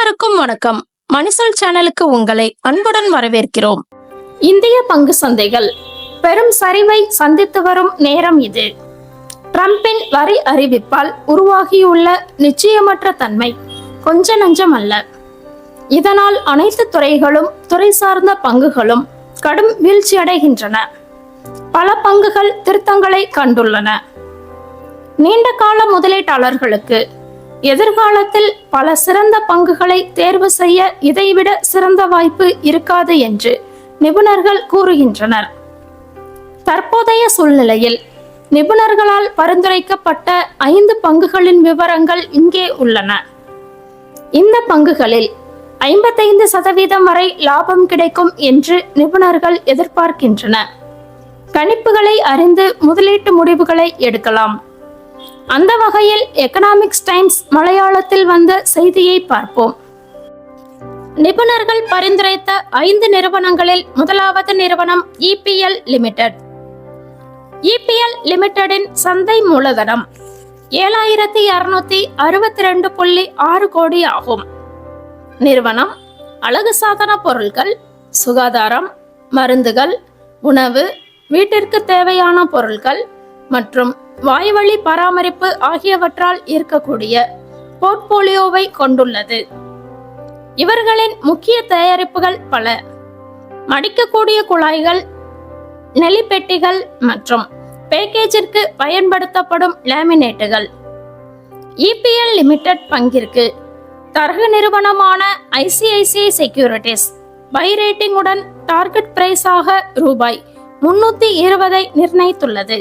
அனைவருக்கும் வணக்கம். மணிசொல் சேனலுக்கு உங்களை அன்புடன் வரவேற்கிறோம். இந்திய பங்கு சந்தைகள் பெரும் சரிவை சந்தித்து வரும் நேரம் இது. டிரம்பின் வரி அறிவிப்பால் உருவாகியுள்ள நிச்சயமற்ற தன்மை கொஞ்ச நஞ்சம் அல்ல. இதனால் அனைத்து துறைகளும் துறை சார்ந்த பங்குகளும் கடும் வீழ்ச்சியடைகின்றன. பல பங்குகள் திருத்தங்களை கண்டுள்ளன. நீண்ட கால முதலீட்டாளர்களுக்கு எதிர்காலத்தில் பல சிறந்த பங்குகளை தேர்வு செய்ய இதைவிட சிறந்த வாய்ப்பு இருக்காது என்று நிபுணர்கள் கூறுகின்றனர். தற்போதைய சூழ்நிலையில் நிபுணர்களால் பரிந்துரைக்கப்பட்ட 5 பங்குகளின் விவரங்கள் இங்கே உள்ளன. இந்த பங்குகளில் 55% வரை லாபம் கிடைக்கும் என்று நிபுணர்கள் எதிர்பார்க்கின்றன. கணிப்புகளை அறிந்து முதலீட்டு முடிவுகளை எடுக்கலாம். அந்த வகையில் எகனாமிக்ஸ் டைம்ஸ் மலையாளத்தில் வந்த செய்தியை பார்ப்போம். நிபுணர்கள் பரிந்துரைத்த 5 நிறுவனங்களில் முதலாவது நிறுவனம் EPL லிமிடெட். EPL லிமிடெடின் சந்தை மூலதனம் 7262.6 கோடி ஆகும். நிறுவனம் அழகு சாதன பொருட்கள், சுகாதாரம், மருந்துகள், உணவு, வீட்டிற்கு தேவையான பொருட்கள் மற்றும் வாய்வழி பராமரிப்பு ஆகியவற்றால் இருக்கக்கூடிய போர்ட்போலியோவை கொண்டுள்ளது. இவர்களின் முக்கிய தயாரிப்புகள் பல. மடிக்கக்கூடிய குழாய்கள், நெளிப்பெட்டிகள் மற்றும் பேக்கேஜிற்கு பயன்படுத்தப்படும் லேமினேட்டுகள். EPL லிமிடெட் பங்கிற்கு தரகு நிறுவனமான ICICI செக்யூரிட்டிஸ் பை ரேட்டிங்குடன் டார்கெட் பிரைஸாக ரூபாய் 320 நிர்ணயித்துள்ளது.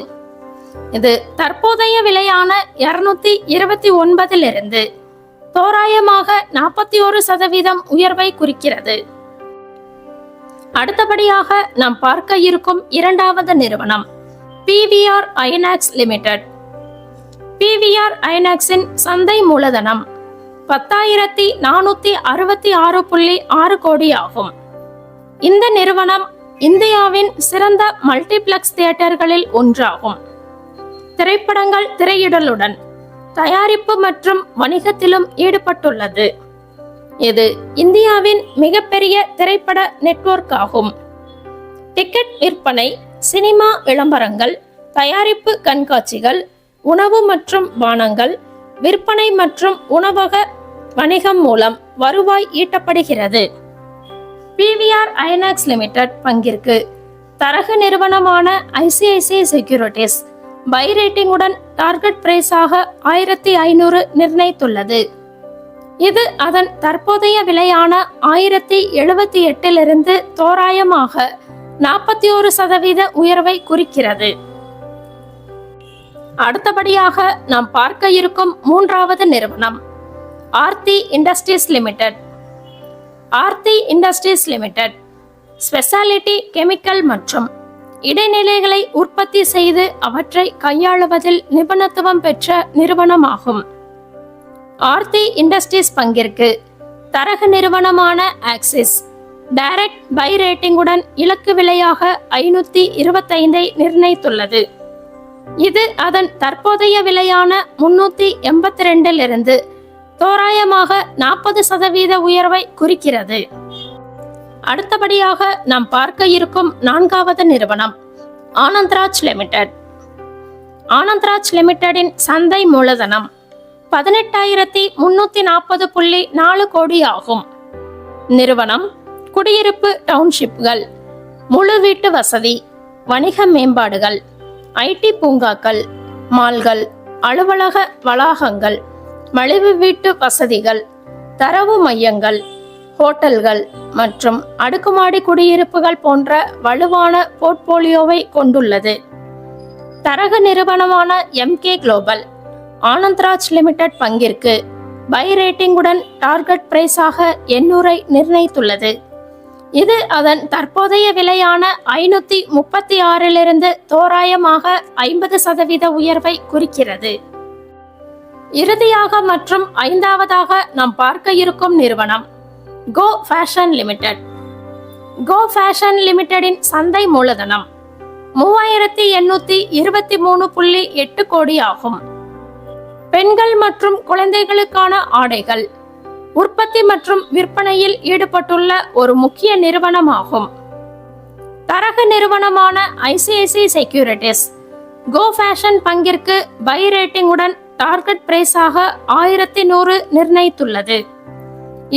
இது தற்போதைய விலையான 229 தோராயமாக 41% உயர்வை குறிக்கிறது. அடுத்தபடியாக நாம் பார்க்க இருக்கும் இரண்டாவது நிறுவனம் PVR INOX லிமிடெட். PVR INOXின் சந்தை மூலதனம் 10,466.6 கோடி ஆகும். இந்த நிறுவனம் இந்தியாவின் சிறந்த மல்டிபிளெக்ஸ் தியேட்டர்களில் ஒன்றாகும். திரைப்படங்கள் திரையிடலுடன் தயாரிப்பு மற்றும் வணிகத்திலும் ஈடுபட்டுள்ளது. இது இந்தியாவின் மிகப்பெரிய திரைப்பட நெட்வொர்க் ஆகும். டிக்கெட் விற்பனை, சினிமா விளம்பரங்கள், தயாரிப்பு கண்காட்சிகள், உணவு மற்றும் பானங்கள் விற்பனை மற்றும் உணவக வணிகம் மூலம் வருவாய் ஈட்டப்படுகிறது. PVR INOX லிமிடெட் பங்கிற்கு தரகு நிறுவனமான ICICI செக்யூரிட்டிஸ் பை ரேட்டிங்குடன் டார்கெட் பிரைஸாக 1500 நிர்ணயித்துள்ளது. இது அதன் தற்போதைய விலையான 1078 தோராயமாக 41% உயர்வை குறிக்கிறது. அடுத்தபடியாக நாம் பார்க்க இருக்கும் மூன்றாவது நிறுவனம் Aarti industries limited. Aarti industries limited speciality chemical மற்றும் இடைநிலைகளை உற்பத்தி செய்து அவற்றை கையாளுவதில் நிபுணத்துவம் பெற்ற நிறுவனமாகும். ஆர்த்தி இண்டஸ்ட்ரீஸ் பங்கிற்கு தரகு நிறுவனமான ஆக்சிஸ் டைரக்ட் பை ரேட்டிங்குடன் இலக்கு விலையாக 525 நிர்ணயித்துள்ளது. இது அதன் தற்போதைய விலையான 382 தோராயமாக 40% உயர்வை குறிக்கிறது. அடுத்தபடியாக நாம் பார்க்க இருக்கும் நான்காவது நிறுவனம் ஆனந்த்ராஜ் லிமிடெட். ஆனந்த்ராஜ் லிமிடெடின் சந்தை மூலதனம் 18,340.4 கோடி ஆகும். நிறுவனம் குடியிருப்பு டவுன்ஷிப்கள், முழு வீட்டு வசதி, வணிக மேம்பாடுகள், IT பூங்காக்கள், மால்கள், அலுவலக வளாகங்கள், மலிவு வீட்டு வசதிகள், தரவு மையங்கள், ஹோட்டல்கள் மற்றும் அடுக்குமாடி குடியிருப்புகள் போன்ற வலுவான போர்ட்போலியோவை கொண்டுள்ளது. தரகு நிறுவனமான MK குளோபல் ஆனந்த்ராஜ் லிமிடெட் பங்கிற்கு பை ரேட்டிங்குடன் டார்கெட் பிரைஸாக 800 நிர்ணயித்துள்ளது. இது அதன் தற்போதைய விலையான 536 தோராயமாக 50% உயர்வை குறிக்கிறது. இறுதியாக மற்றும் ஐந்தாவதாக நாம் பார்க்க இருக்கும் நிறுவனம் கோ ஃபேஷன் லிமிடெட். கோ ஃபேஷன் லிமிடெடின் சந்தை மூலதனம் 3823.8 கோடி ஆகும். பெண்கள் மற்றும் குழந்தைகளுக்கான ஆடைகள், உற்பத்தி மற்றும் விற்பனையில் ஈடுபட்டுள்ள ஒரு முக்கிய நிறுவனமாகும். தரகு நிறுவனமான ஐசிஐசிஐ செக்யூரிட்டிஸ் கோ ஃபேஷன் பங்கிற்கு பை ரேட்டிங் உடன் டார்கெட் பிரைஸாக 1100 நிர்ணயித்துள்ளது.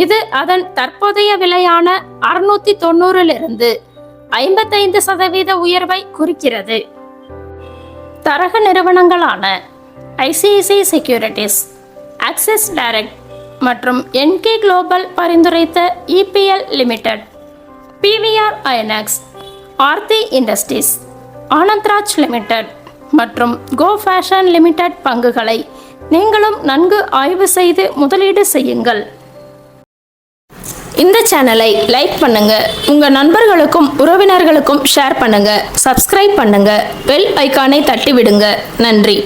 இது அதன் தற்போதைய விலையான 690 55% உயர்வை குறிக்கிறது. தரகு நிறுவனங்களான ஐசிஐசிஐ செக்யூரிட்டிஸ், ஆக்சிஸ் டைரக்ட் மற்றும் என்கே குளோபல் பரிந்துரைத்த EPL limited, PVR INOX, Aarti industries, Anandraj limited மற்றும் கோ ஃபேஷன் லிமிடெட் பங்குகளை நீங்களும் நன்கு ஆய்வு செய்து முதலீடு செய்யுங்கள். இந்த சேனலை லைக் பண்ணுங்க, உங்க நண்பர்களுக்கும் உறவினர்களுக்கும் ஷேர் பண்ணுங்க, சப்ஸ்கிரைப் பண்ணுங்க, பெல் ஐகானை தட்டி விடுங்க. நன்றி.